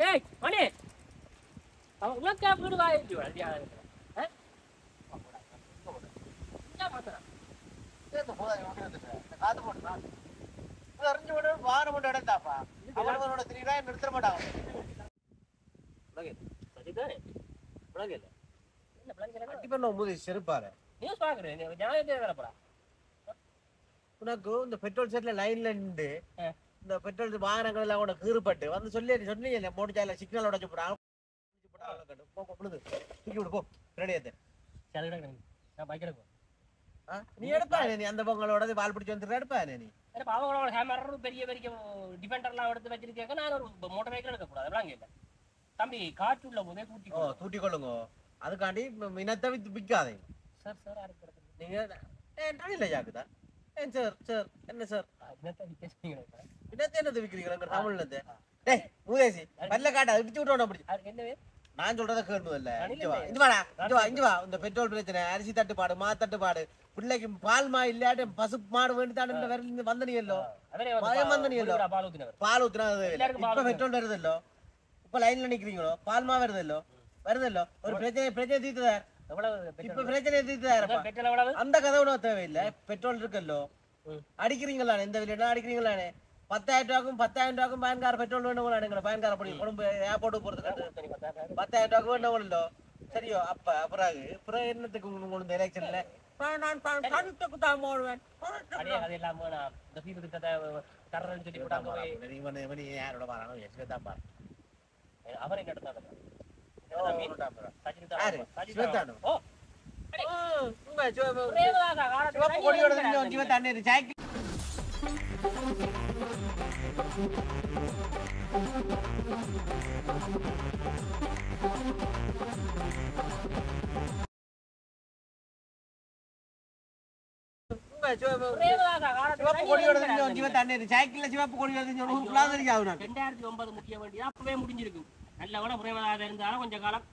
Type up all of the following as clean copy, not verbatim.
ஏய் மணி அவன் உனக்கா வீடு வாங்கிட்டு வா உனக்கு இந்த பெட்ரோல் செட்ல லைன்ல நின்று இந்த பெட்ரோல் வாகனங்கள் எல்லாம் கூட கீறுபட்டு வந்து சொன்னீங்க மோடிச்சால சிக்னல் உடச்சு போடாங்க நீ எடுப்பா நீ அந்த பொங்கலோட வால் பிடிச்சு வந்து எடுப்பா நீ அவங்களோட ஹேமர் பெரிய பெரிய டிஃபெண்டர்லாம் எடுத்து வச்சிருக்கேன் நான் ஒரு மோட்டர் வெஹிக்கிள் எடுக்கக்கூடாது அதெல்லாம் இல்லை தம்பி காற்று உள்ள போதே தூட்டி கொள்ளுங்க அதுக்காண்டி இனத்தை விற்காதே சார் சார் நீங்க இல்லை ஜாக்குதா ஏன் சார் சார் என்ன சார் இனத்தை என்னது விற்கிறீங்க தமிழ்ல டேய் மூதேசி பல்ல காட்ட விற்று விட்டோம் அப்படி என்னவே நான் சொல்றத கேள்வி இல்ல இங்க வா இந்த பெட்ரோல் பிரச்சனை அரிசி தட்டுப்பாடு மா தட்டுப்பாடு பிள்ளைக்கு பால் மா இல்லாட்டி பசு மாடு வேண்டித்தான் இந்த விரல் வந்தனியல்லோ பயம் வந்தனியல்லோ பால் ஊத்துனாது இப்ப பெட்ரோல் வருதல்லோ இப்ப லைன்ல நிக்கிறீங்களோ பால் மா வருதல்லோ ஒரு பிரச்சனை தீர்த்துதார் இப்ப பிரச்சனை தீர்த்துதார் அந்த கதை உணவு தேவையில்லை பெட்ரோல் இருக்கல்லோ அடிக்கிறீங்களா எந்த விலையா அடிக்கிறீங்களானே 10,000 ரூபாய்க்கும் பயன்கார பெட்ரோல் வேணும் பயன்கார படி கொழும்பு ஏர்போர்ட்டுக்கு போறதுக்கு 10,000 ரூபாய்க்கு வேணும்லோ சரியோ அப்புறம் என்னத்துக்கு உங்களுக்கு எலெக்ஷன்ல நான் கருத்துக்கு தான் போடுவேன் யாரோட பாரு தான் பாரு அவரை நடத்தாங்க முக்கிய வேண்டியது அப்பவே முடிஞ்சிருக்கு நல்ல விட பிரேமதாக இருந்தாலும் கொஞ்சம் காலம்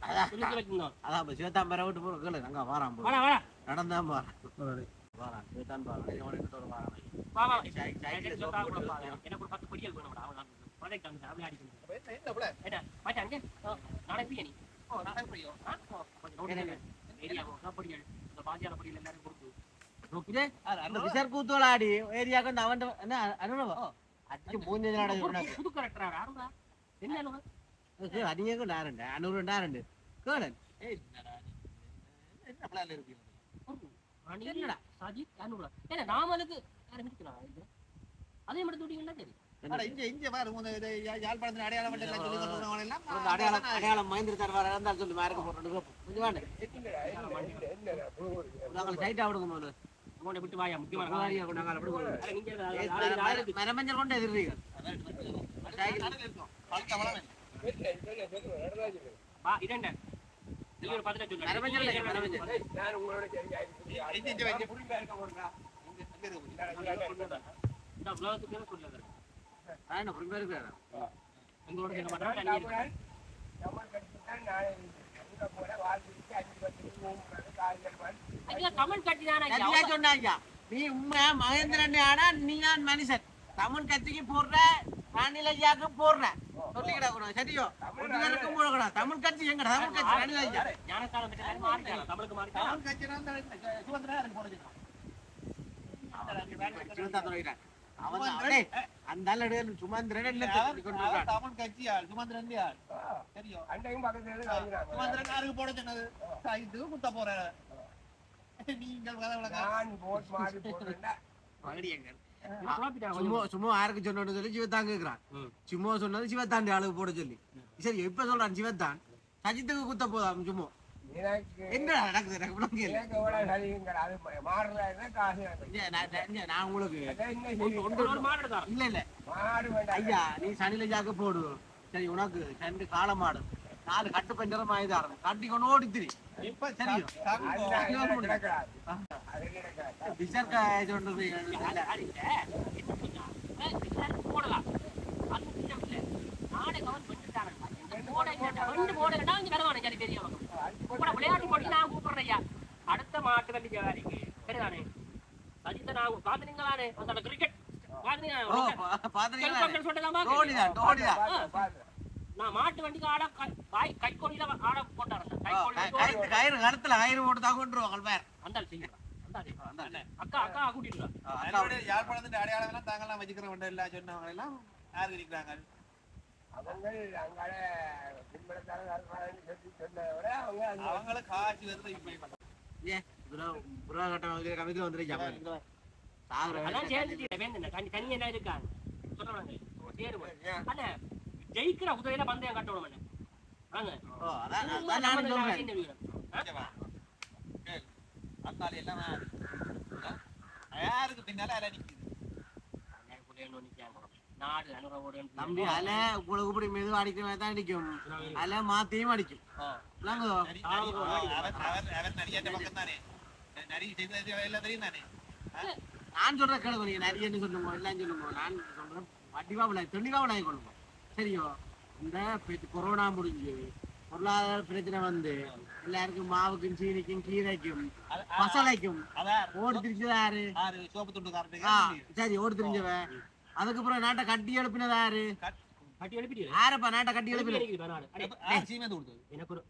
சிவத்தாம்பரை விட்டு போற அங்க வாராம் நடந்தான் எனக்கு ஒரு 10 பொடியல் வேணும் கூத்தோளாடி ஏரியாக்கு அவன் புது கரெக்டரா என்ன அதிகம் நேரண்டு 500 கேளன் நாமளுக்கு அதே மட்டும் தூட்டிங்களா சரி அடையாளம் மகேந்திர தருவார் இருந்தாலும் சொல்லி மார்க்க போட்டு விட்டு வாயா முக்கியமான மரமஞ்சள் கொண்டு எதிர்றீங்க நீ உண்மை மகேந்திரன் ஆனா நீ நான் மனுஷன் தமிழ் கட்சிக்கு போடுற ராணிலையாக்கு போடுற சொல்லிக்கிடா கூட சரியோ ஒருத்தருக்கும் போடக்கூடாது தமிழ் கட்சி எங்க தமிழ் கட்சி ராணிலையா அந்த சுமந்திரன் தமிழ் கட்சியா சுமந்திரன் தெரியும் அண்டையும் சுமந்திரன் யாருக்கு போட சொன்னது இது குத்த போற சும்மா யாருக்கு சொன்னு சொல்லி சிவத்தான் கேக்குறான் சும்மா சொன்னது சிவத்தாண்டி ஆளுக்கு போட சொல்லி சரி இப்ப சொல்றான் சிவத்தான் சஜித்துக்கு குத்த போதாம் சும்மா என்ன நடக்குது நான் உங்களுக்கு இல்ல இல்ல ஐயா நீ சனில ஜாக்க போடு சரி உனக்கு 2 காளை மாடு 4 கட்டு பஞ்சரம் ஆயுதாரம் கட்டி கொண்டு ஓடித்திரி விளையாட்டு போட்டி நான் கூப்பிடுறையா அடுத்த மாட்டு வண்டி ஜவாரிக்கு சரிதானே சஜித்த நான் பாத்துனீங்களானே அந்த கிரிக்கெட் நான் மாட்டு வண்டிக்கு ஆட கைக்கோழியில ஆட கொண்டாடுறேன் கயிறு கழுத்துல கயிறு போட்டு தான் கொண்டுருவாங்க பேர் அந்த செய்யலாம் அக்கா அக்கா கூட்டிட்டு யாழ்ப்பாணத்து அடையாளம் எல்லாம் தாங்கலாம் வச்சுக்கிறவங்க எல்லாம் சொன்னவங்க எல்லாம் யாரு இருக்கிறாங்க அவங்கள காட்சி வருது கமிட்டி வந்துருக்காங்க தனி என்ன இருக்காங்க சொல்றாங்க அல்ல ஜெயிக்கிற குதிரையில பந்தயம் கட்டணும் அதனால எல்லாம் யாருக்கு பின்னால அல நிக்குது நாடு அனுரவோடு தம்பி அல உங்களுக்கு இப்படி மெதுவா அடிக்கிற மாதிரி தான் அடிக்கும் அல மாத்தியும் அடிக்கும் அவர் நரியாட்ட பக்கம் தானே நரி செய்த எல்லாம் தெரியும் தானே நான் சொல்ற கேளுங்க நீங்க நரியன்னு சொல்லுங்க எல்லாம் சொல்லுங்க நான் சொல்றேன் வடிவா விளையாடு தெளிவா விளையாடி கொள்ளுங்க சரியோ இந்த கொரோனா முடிஞ்சு பொருளாதார பிரச்சனை வந்து எல்லாருக்கும் மாவுக்கும் சீனிக்கும் கீரைக்கும் மசாலைக்கும் ஓடி திரிஞ்சதாரு சோப்பு துண்டு சரி ஓடி திரிஞ்சவ அதுக்கப்புறம் நாட்டை கட்டி எழுப்பினது யாரு யாரப்பா நாட்டை கட்டி எழுப்பினது சீமந்து கொடுத்தது எனக்கு ஒரு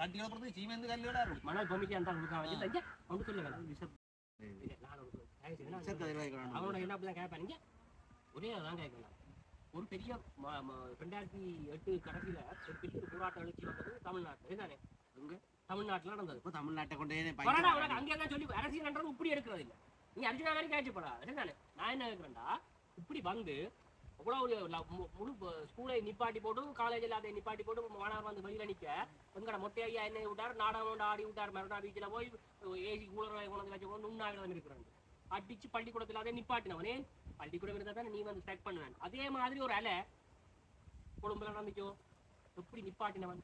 கட்டி எழுப்புறது சீமந்து கல்லியோட மணல் பொமிக்கு அந்த சொல்லுங்க அவனோட என்ன அப்படிதான் கேட்பாங்க ஒரே அதான் கேட்கலாம் ஒரு பெரிய 2008 கடைசியில ஒரு பெரிய போராட்டம் எழுச்சி வந்தது தமிழ்நாட்டு தானே தமிழ்நாட்டுல நடந்தது இப்போ தமிழ்நாட்டை கொண்டே அங்கேதான் சொல்லி அரசியல்ன்றது இப்படி எடுக்கிறது இல்லை நீ அர்ஜுனா மாதிரி கேட்சப்படா தானே நான் என்ன கேட்கிறேன்டா இப்படி வந்து அவ்வளவு முழு ஸ்கூலை நிப்பாட்டி போட்டு காலேஜ் எல்லாத்தையும் நிப்பாட்டி போட்டு மாணவர் வந்து வெளியில நிக்க எங்கட மொட்டையா என்ன விட்டார் நாடகம் ஆடி விட்டார் மரணா பீச்சில் போய் ஏசி கூலரை கொண்டு வச்சு கொண்டு உண்ணாவிரதம் இருக்கிறாங்க அடிச்சு பள்ளிக்கூடத்தில் அதே நிப்பாட்டினவனே பள்ளிக்கூடம் இருந்தா தானே நீ வந்து ஸ்ட்ரைக் பண்ணுவேன் அதே மாதிரி ஒரு அலை குடும்பம் நடந்துச்சோ எப்படி நிப்பாட்டினவன்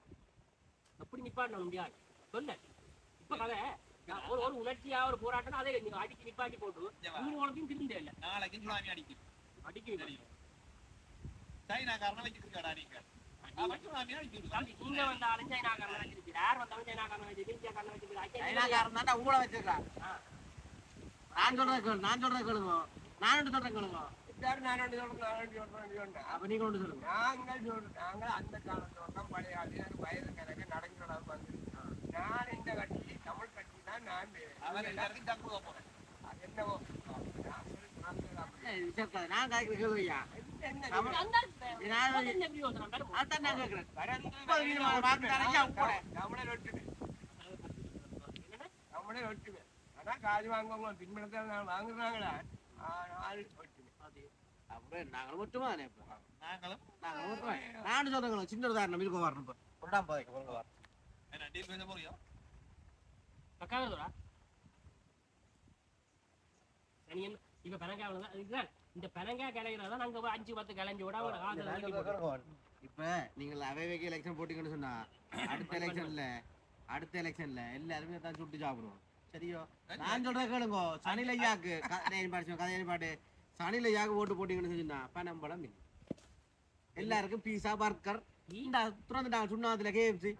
முடியாது சொல்ல இப்ப கதை ஒரு உணர்ச்சியா ஒரு போராட்டம் அதே நீங்க அடிச்சு நிப்பாட்டி போட்டு உனக்கும் திருந்தே இல்லை நாளைக்கு சுனாமி அடிக்கும் சைனாக்காரனை வச்சிருக்காடா நீங்க நீங்க வந்தாலும் சைனாக்காரனை வச்சிருக்கு யார் வந்தாலும் சைனாக்காரனை வச்சிருக்கு சைனாக்காரன் தான் ஊழ வச்சிருக்கான் நான் சொல்றேன் கேளுங்க நான் சொல்றேன் கேளுங்க அப்ப நீங்க ஒன்று சொல்லுங்க நாங்கள் அந்த காலத்துல பழைய வயது கணக்கு நடக்கிற வந்து நான் இந்த கட்சி தமிழ் கட்சி தான் நான் அது என்னவோ நான் கேட்கிறேன் நம்மளே ஒட்டுமே ஆனா காசு வாங்குவாங்க பின்பற்றத்தை நான் வாங்குறாங்களா நாங்களும் ஒட்டுமா நானும் சொல்றேன் சின்ன உதாரணம் இருக்கும் வரணும் பொருளாம் போதைக்கு பொருள் வர என்ன டீல் பேச போறியோ பக்காவதுரா இப்ப பனங்காய் இதுதான் இந்த பனங்காய் கிடைக்கிறதா நாங்க 5-10 கிளஞ்சி விட இப்ப நீங்க அவைக்கு எலெக்ஷன் போட்டீங்கன்னு சொன்னா அடுத்த எலெக்ஷன்ல எல்லாருமே தான் சுட்டு சாப்பிடுவோம் சரியோ நான் சொல்றேன் கேளுங்க சனில ஐயாக்கு கதையை பாட்டு சனில ஐயாக்கு ஓட்டு போட்டீங்கன்னு சொன்னா பனம்பழம் எல்லாருக்கும் பீஸா பர்கர் துறந்துட்டாங்க சுண்ணாத்துல கேஎஃப்சி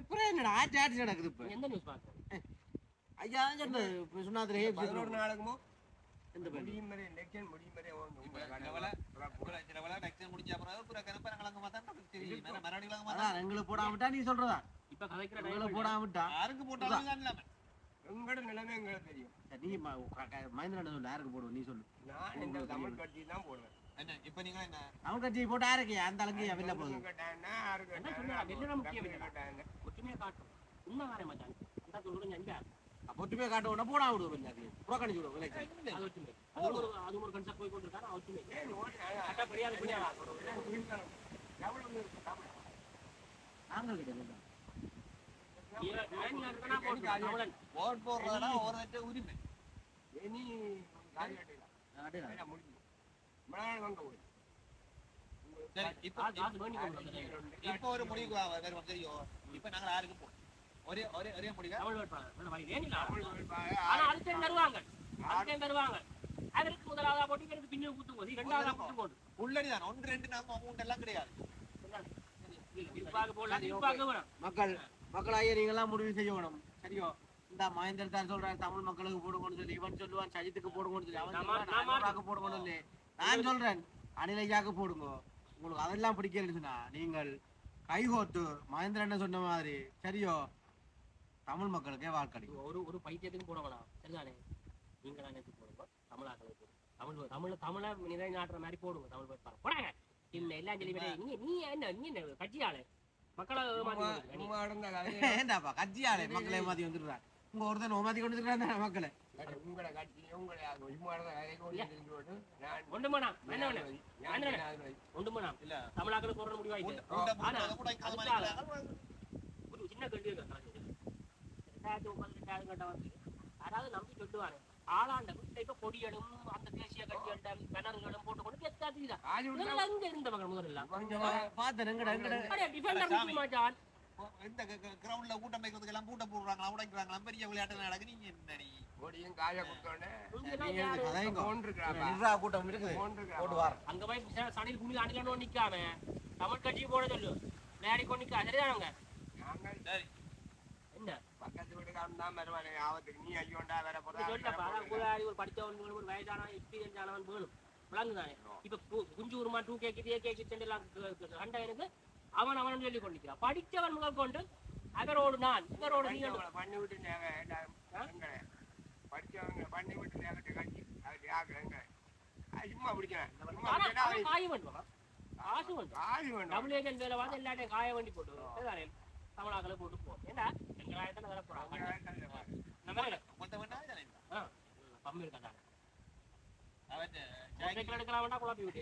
அப்புறம் என்னடா ஆட்சி நடக்குது இப்ப எந்த நியூஸ் பாக்குறேன் ஐயா சுண்ணாத்துல கேஎஃப்சி 11 நாளுக்குமோ எந்த முடியும் வரை எலெக்ஷன் முடியும் வரை எங்களுக்கு போடாமட்டா நீ சொல்றதா இப்ப கதைக்கிற எங்களுக்கு போடாமட்டா யாருக்கு போட்டாலும் உங்களோட நிலைமை எங்களுக்கு தெரியும் நீ மகேந்திரன் சொல்லு யாருக்கு போடுவோம் நீ சொல்லு நான் இந்த தமிழ் கட்சி தான் போடுவேன் என்ன இப்ப நீங்க என்ன தமிழ் கட்சி போட்டு யாருக்கு அந்த அளவுக்கு வெளில போகுது ஒற்றுமையா காட்டும் உண்மை வேற மச்சான் அந்த சொல்லுங்க ஒற்றுமையை காட்ட உடனே போடா விடுவோம் புறக்கணிச்சு விடுவோம் அது ஒரு கன்செப்ட் போய் கொண்டிருக்காரு ஒற்றுமை ஓட் போடுறதா ஒரு நெட்ட உரிமை இனி இப்போ ஒரு முடிவுக்கு வருவோம் தெரியும் இப்ப நாங்க யாருக்கு போறோம் ஒரே ஒரே ஒரே முடிவா அதற்கு முதலாவதா போட்டு எனக்கு பின்னல் கூட்டு போது இரண்டாவதா கூட்டு போது உள்ளடிதான் 1-2 நம்ம அமௌண்ட் எல்லாம் கிடையாது மக்களாகிய நீங்க எல்லாம் முடிவு செய்ய வேணும் சரியோ இந்த மகேந்திர தான் சொல்றாரு தமிழ் மக்களுக்கு போடுங்கன்னு சொல்லி இவன் சொல்லுவான் சஜித்துக்கு போடுங்கன்னு சொல்லி அவன் போடுங்கன்னு சொல்லி நான் சொல்றேன் அனிலையாக்கு போடுங்க உங்களுக்கு அதெல்லாம் பிடிக்கலன்னா நீங்கள் கைகோத்து மகேந்திரன் சொன்ன மாதிரி சரியோ தமிழ் மக்களுக்கே வாக்களிக்கும். ஒரு பைத்தியத்துக்கும் போடலாம் சரிதானே? நீங்களா நேற்று போடுங்க, தமிழாக்களை போடுங்க, தமிழை நிலைநாட்டுற மாதிரி போடுங்க. தமிழ் பேர் போடாங்க இல்ல எல்லாம் சொல்லி நீ என்ன கட்சியாளு மக்களை ஏண்டாப்பா கட்சியாளே மக்களை ஏமாத்தி வந்துடுறாங்க. உங்க ஒருத்தன் ஏமாத்தி கொண்டு இருக்கிறாங்க மக்களை. உங்களை கட்சி உங்களை ஒன்று போனா ஒன்று போனா இல்ல தமிழாக்களுக்கு போடுற முடிவாயிட்டு. ஆனா ஒரு சின்ன கேள்வி இருக்கு. 2018 கட்டம் வந்து யாராவது நம்பி சொல்லுவாரு ஆளாண்ட வீட்டுல இப்ப கொடிகளும் அந்த தேசிய கட்சிகளிடம் பேனர்களும் போட்டு கொண்டு அங்க இருந்தவங்க முதல்ல இந்த கிரவுண்ட்ல கூட்டம் வைக்கிறதுக்கு எல்லாம் கூட்டம் போடுறாங்களா உடைக்கிறாங்களா பெரிய விளையாட்டு நடக்கு. நீங்க என்ன கொடியும் காய கொடுத்தோன்னே கூட்டம் இருக்குது அங்க போய் சனில் குமி அணிலன்னு நிக்காம தமிழ் கட்சி போட சொல்லு விளையாடி கொண்டு நிக்கா சரிதானங்க. என்ன பக்கத்து வீட்டுக்காரன் தான் வருவானே ஆபத்துக்கு நீ ஐயோண்டா வேற ஒரு படித்தவன் ஒரு வயதான எக்ஸ்பீரியன்ஸ் ஆனவன் வேணும் விளங்குதானே. இப்ப குஞ்சு உருமா 2K எல்லாம் கண்டவனுக்கு அவன் சொல்லி கொண்டிருக்கிறான். படித்தவன் முதல் கொண்டு அவரோடு நான் இவரோடு பண்ணி விட்டு படிச்சவங்க பண்ணி விட்டு கட்சி அது யாருங்க சும்மா பிடிக்கிறேன் காய வேண்டும் காசு வேண்டும் டபுள் ஏஜென்ட் வேலை வந்து எல்லாத்தையும் காய வேண்டி போட்டு தமிழாக்களை போட்டு போவோம். ஏன்னா எங்களாயிரத்தான வேலை போறாங்க பம்பு இருக்காங்க எடுக்கலாம் வேண்டாம் குழப்பி விட்டு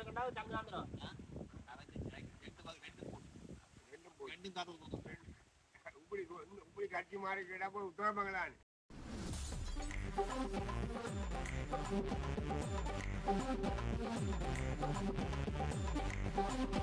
கண்டா தமிழ்நாடு இப்படி கட்சி மாறி கேட்டா போய் உத்தரமங்களான் Thank you.